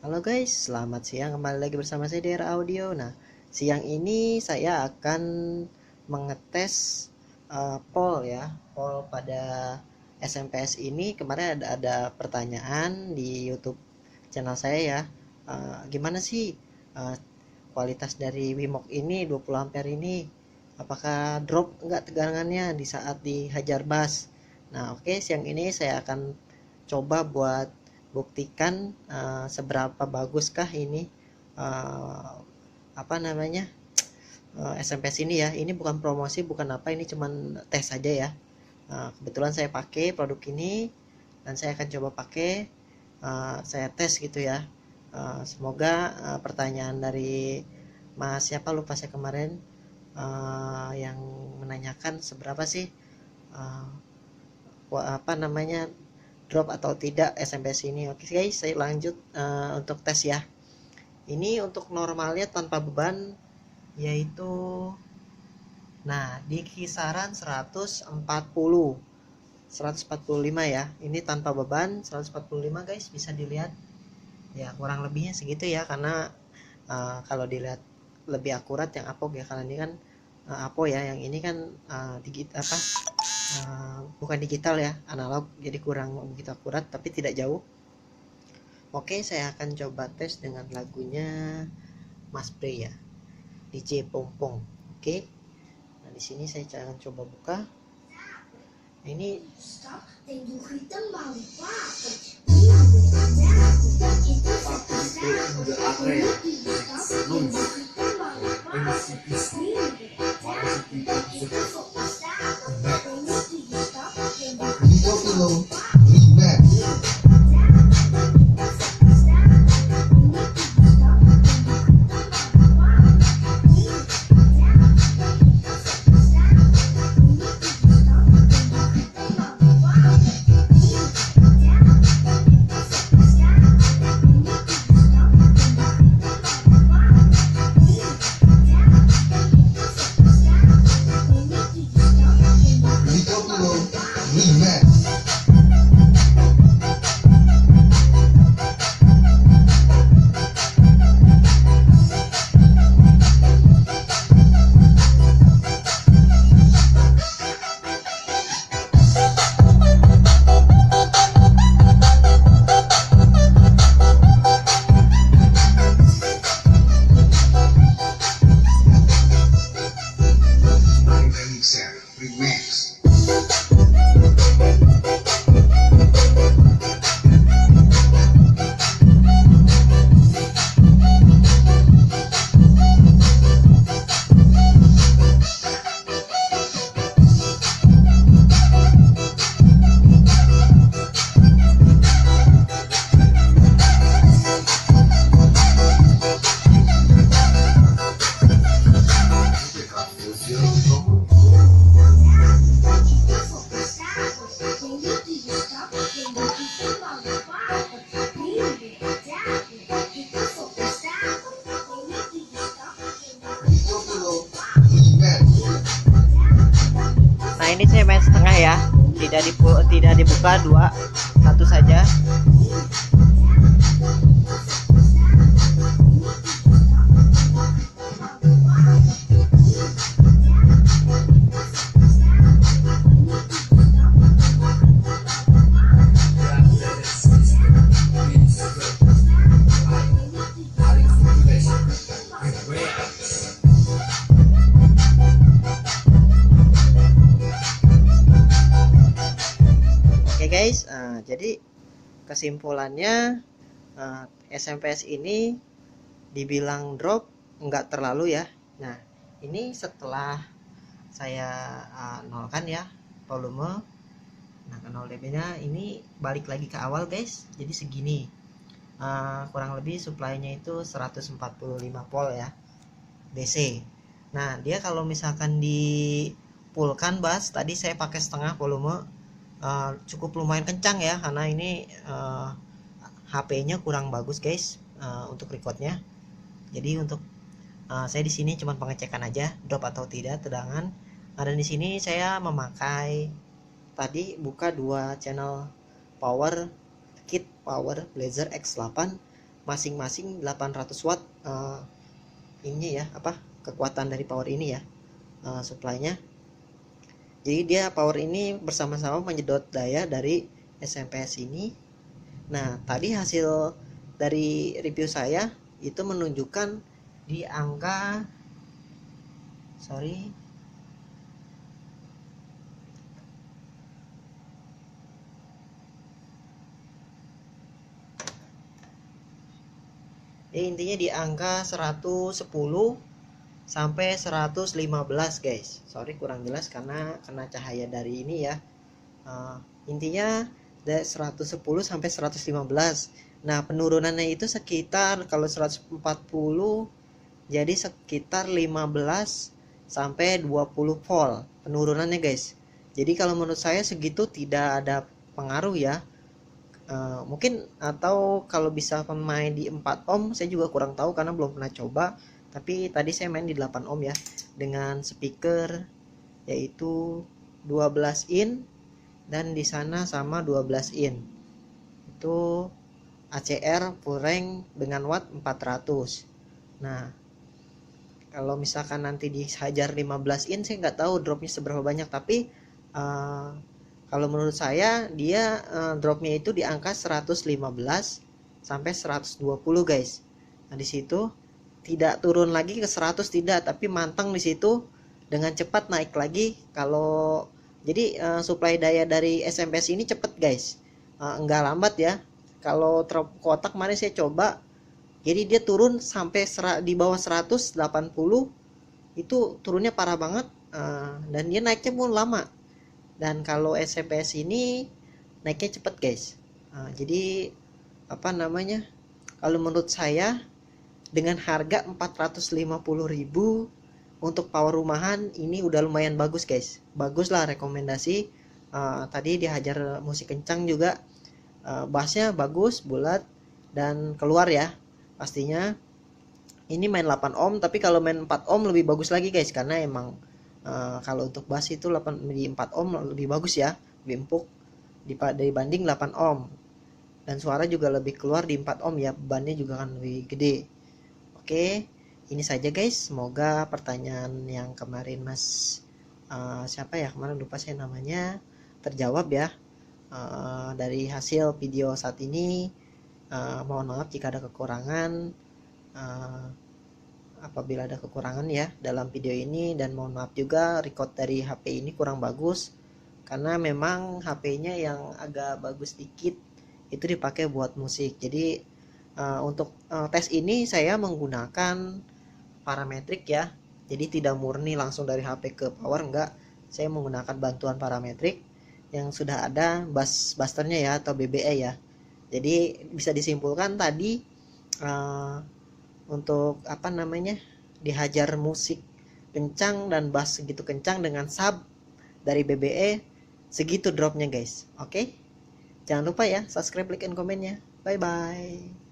Halo guys, selamat siang, kembali lagi bersama saya di Era Audio. Nah, siang ini saya akan mengetes poll ya, poll pada SMPS ini. Kemarin ada pertanyaan di YouTube channel saya ya. Gimana sih eh, kualitas dari Wimoc ini 20 ampere ini? Apakah drop enggak tegangannya di saat dihajar bass? Nah, oke, siang ini saya akan coba buat buktikan seberapa baguskah ini uh, apa namanya SMS ini ya. Ini bukan promosi, bukan apa, ini cuman tes saja ya. Kebetulan saya pakai produk ini dan saya akan coba pakai, saya tes gitu ya. Semoga pertanyaan dari Mas siapa lupa saya kemarin, yang menanyakan seberapa sih uh, apa namanya drop atau tidak SMS ini. Oke guys, saya lanjut untuk tes ya. Ini untuk normalnya tanpa beban yaitu, nah, di kisaran 145 ya. Ini tanpa beban 145 guys, bisa dilihat ya, kurang lebihnya segitu ya. Karena kalau dilihat lebih akurat yang Apog ya, karena ini kan Apo ya, yang ini kan bukan digital ya, analog, jadi kurang begitu akurat tapi tidak jauh. Oke, saya akan coba tes dengan lagunya Mas Bre ya, DJ Pompong. Oke, nah di sini saya akan coba buka. Nah, ini nah ini saya main setengah ya, tidak dibuka dua, satu saja. Oke guys, jadi kesimpulannya, SMPS ini dibilang drop enggak terlalu ya. Nah, ini setelah saya nolkan ya volume. Nah, ke 0 dB nya ini balik lagi ke awal guys, jadi segini. Kurang lebih supply-nya itu 145 volt ya, DC. Nah, dia kalau misalkan di fullkan bass, tadi saya pakai setengah volume, cukup lumayan kencang ya, karena ini HP-nya kurang bagus guys untuk recordnya. Jadi untuk saya di sini cuma pengecekan aja drop atau tidak tegangan. Dan di sini saya memakai tadi buka dua channel power kit power Blazer X8 masing-masing 800 watt ini ya, apa, kekuatan dari power ini ya, supply-nya. Jadi dia power ini bersama-sama menyedot daya dari SMPS ini. Nah, tadi hasil dari review saya itu menunjukkan di angka intinya di angka 110 sampai 115 guys. Sorry kurang jelas karena kena cahaya dari ini ya. Intinya dari 110 sampai 115. Nah, penurunannya itu sekitar kalau 140 jadi sekitar 15 sampai 20 volt penurunannya guys. Jadi kalau menurut saya segitu tidak ada pengaruh ya. Mungkin atau kalau bisa pemain di 4 ohm saya juga kurang tahu karena belum pernah coba, tapi tadi saya main di 8 ohm ya dengan speaker yaitu 12 in dan di sana sama 12 in. Itu ACR full range dengan watt 400. Nah, kalau misalkan nanti dihajar 15 in saya nggak tahu dropnya seberapa banyak, tapi kalau menurut saya dia dropnya itu di angka 115 sampai 120 guys. Nah, di situ tidak turun lagi ke 100 tidak, tapi manteng di situ dengan cepat naik lagi. Kalau jadi suplai daya dari SMPS ini cepet guys, enggak lambat ya. Kalau kotak kemarin saya coba, jadi dia turun sampai di bawah 180, itu turunnya parah banget, dan dia naiknya pun lama. Dan kalau SMPS ini naiknya cepet guys. Jadi apa namanya, kalau menurut saya dengan harga 450.000 untuk power rumahan ini udah lumayan bagus guys. Bagus lah, rekomendasi. Tadi dihajar musik kencang juga, bassnya bagus, bulat dan keluar ya pastinya. Ini main 8 ohm, tapi kalau main 4 ohm lebih bagus lagi guys, karena emang kalau untuk bass itu 4 ohm lebih bagus ya, lebih empuk dibanding 8 ohm. Dan suara juga lebih keluar di 4 ohm ya, bebannya juga kan lebih gede. Oke, ini saja guys. Semoga pertanyaan yang kemarin Mas siapa ya kemarin, lupa saya namanya, terjawab ya. Dari hasil video saat ini, mohon maaf jika ada kekurangan. Apabila ada kekurangan ya dalam video ini, dan mohon maaf juga record dari HP ini kurang bagus karena memang HP-nya yang agak bagus dikit itu dipakai buat musik. Jadi untuk tes ini saya menggunakan parametrik ya, jadi tidak murni langsung dari HP ke power, enggak. Saya menggunakan bantuan parametrik yang sudah ada busternya ya, atau BBE ya. Jadi bisa disimpulkan tadi untuk apa namanya, dihajar musik kencang dan bass segitu kencang dengan sub dari BBE, segitu dropnya guys. Oke, jangan lupa ya subscribe, like, and komennya. Bye bye.